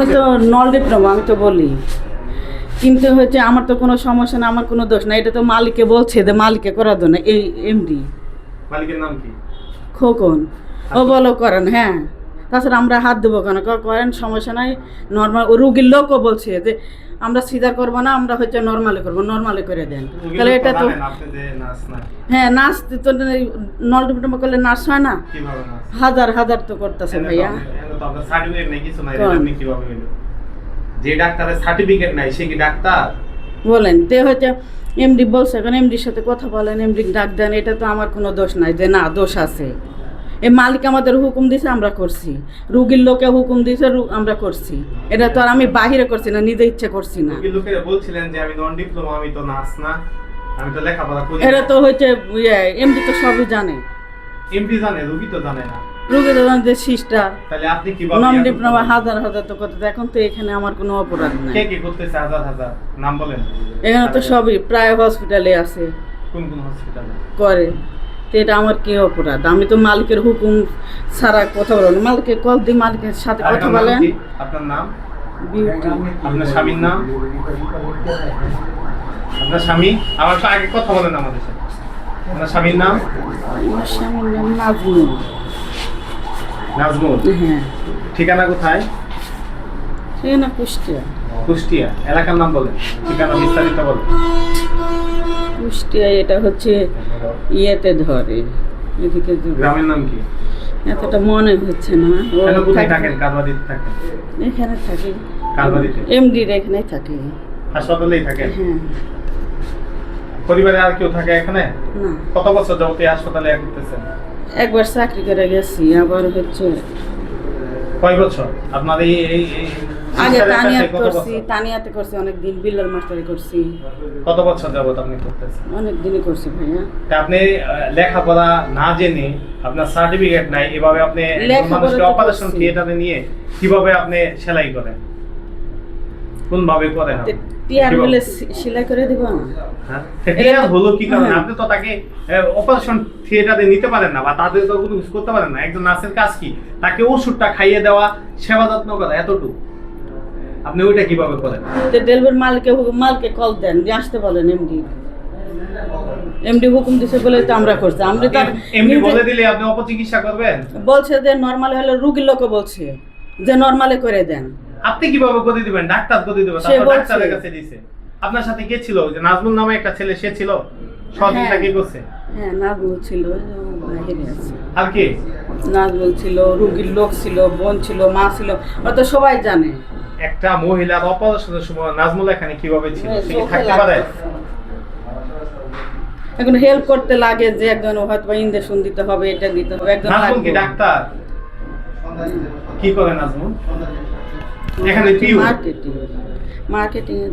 আমি তো নল ডিপ্লোমা, আমি তো বলি, কিন্তু হচ্ছে আমার তো কোনো সমস্যা না, আমার কোনো দোষ না। এটা তো মালিককে বলছে যে মালিককে করার জন্য, এই এমডি মালিকের নাম কি? খোকন ও বলো করেন। হ্যাঁ, তাছাড়া আমরা হাত দেবো কেন, করেন সমস্যা নাই। নর্মাল ও রুগীর লোকও বলছে যে আমরা সিজার করবো না, আমরা হচ্ছে নর্মালি করবো, নর্মালি করে দেন। তাহলে এটা তো হ্যাঁ, নার্স তো নল ডিপ্লোমা করলে নার্স হয় না? হাজার হাজার তো করতেছে ভাইয়া। যে ডাক্তারের সার্টিফিকেট নাই সে কি ডাক্তার? বলেন তে হচ্ছে এমডি বলছে, এখন এমডির সাথে কথা বলেন, এমডি ডাক দেন। এটা তো আমার কোনো দোষ নাই যে না দোষ আছে। এই মালিক আমাদের হুকুম দিয়েছে, আমরা করছি। রুগীর লোকে হুকুম দিয়েছে, আমরা করছি। এটা তো আর আমি বাহিরে করছি না, নিজে ইচ্ছে করছি না। রুগীর লোকেরা বলছিলেন যে আমি নন ডিপ্লোমা, আমি তো নার্স না, আমি তো লেখাপড়া করি। এটা তো হচ্ছে এমডি তো সবই জানে। এমডি জানে, রুগী তো জানে না। রুগী তো জানে যে সিস্টার। তাহলে আপনি কিভাবে নন ডিপ্লোমা হাজার হাজার তো করতে, এখন তো এখানে আমার কোনো অপরাধ নাই। কে কি করতেছে হাজার হাজার? নাম বলেন। এখানে তো সবই প্রায় হসপিটালে আছে, কোন কোন হসপিটালে করে। তো এটা আমার কি অপরাধ? আমি তো মালিকের হুকুম ছাড়া কথা বলবো না। মালিকের কল দিই, মালিকের সাথে কথা বলেন। আপনার নাম? বিউটি। আপনার স্বামীর নাম? আপনার স্বামী আমার তো আগে কথা বলেন আমাদের সাথে। আপনার স্বামীর নাম? আমার স্বামীর নাম নাজমুল। নাজমুল। হ্যাঁ। ঠিকানা কোথায়? ঠিকানা কুষ্টিয়া। কুষ্টিয়া। এলাকার নাম বলেন, ঠিকানা বিস্তারিত বলেন। কুষ্টিয়া, এটা হচ্ছে ইয়েতে ধরে, এদিকে গ্রামের নাম কি? এতটা মনে হচ্ছে না। কোথায় থাকেন? কার বাড়িতে থাকেন? এখানে থাকি। কার বাড়িতে? এমডির এখানে থাকি। হাসপাতালেই থাকেন? হ্যাঁ। পরিবারে আর কেউ থাকে এখানে? না। কত বছর যাবত এই হাসপাতালে করতেছেন? একবার চাকরি করে গেছি, আবার হচ্ছে কয় বছর আপনার এই আগে তানিয়াতে করছি, তানিয়াতে করছি অনেকদিন, বিল্লাল মাস্টারি করছি। কত বছর যাবত আপনি করতেছেন? অনেক দিনই করছি ভাইয়া। তা আপনি লেখাপড়া না জেনে, আপনার সার্টিফিকেট নাই, এভাবে আপনি মানুষকে অপারেশন থিয়েটারে নিয়ে কিভাবে আপনি সেলাই করেন? কোন ভাবে করেন? টিয়ার বলে সেলাই করে দিব না? হ্যাঁ, টিয়ার হলো কি কারণে? আপনি তো তাকে অপারেশন থিয়েটারে নিতে পারেন না, বা তাদের তো কোনো কিছু করতে পারেন না। একজন নার্সের কাজ কি? তাকে ওষুধটা খাইয়ে দেওয়া, সেবা যত্ন করা, এতটুকু। আপনি ওইটা কিভাবে করেন? ডেলিভারি মালকে কল দেন, যে আসতে বলেন। এমডি হুকুম দিছে বলে তো আমরা করছি। আমরা তার এমডি বলে দিলে আপনি অপচিকিৎসা করবেন? বলছে যে নরমালি হলে, রুগীর লোকে বলছে যে নরমালি করে দেন। আপনি কিভাবে করে দিবেন? ডাক্তার করে দিবেন? তারপর ডাক্তারের কাছে দিছে। আপনার সাথে কে ছিল? যে নাজমুল নামে একটা ছেলে, সে ছিল? সহযোগিতা কি করছে? হ্যাঁ, নাজমুল ছিল, বাহিরে আছে। আর কে? নাজমুল ছিল, রুগীর লোক ছিল, বোন ছিল, মা ছিল, অত সবাই জানে। একটা মহিলার অপারেশনের সময় নাজমুল এখানে কিভাবে ছিল? সে কি থাকতে পারে? এখন হেল্প করতে লাগে, যে একজন হয়তো ইনজেকশন দিতে হবে, এটা দিতে হবে, একজন নাজমুল কি ডাক্তার? কি করে নাজমুল? এখানে পিউ মার্কেটিং এর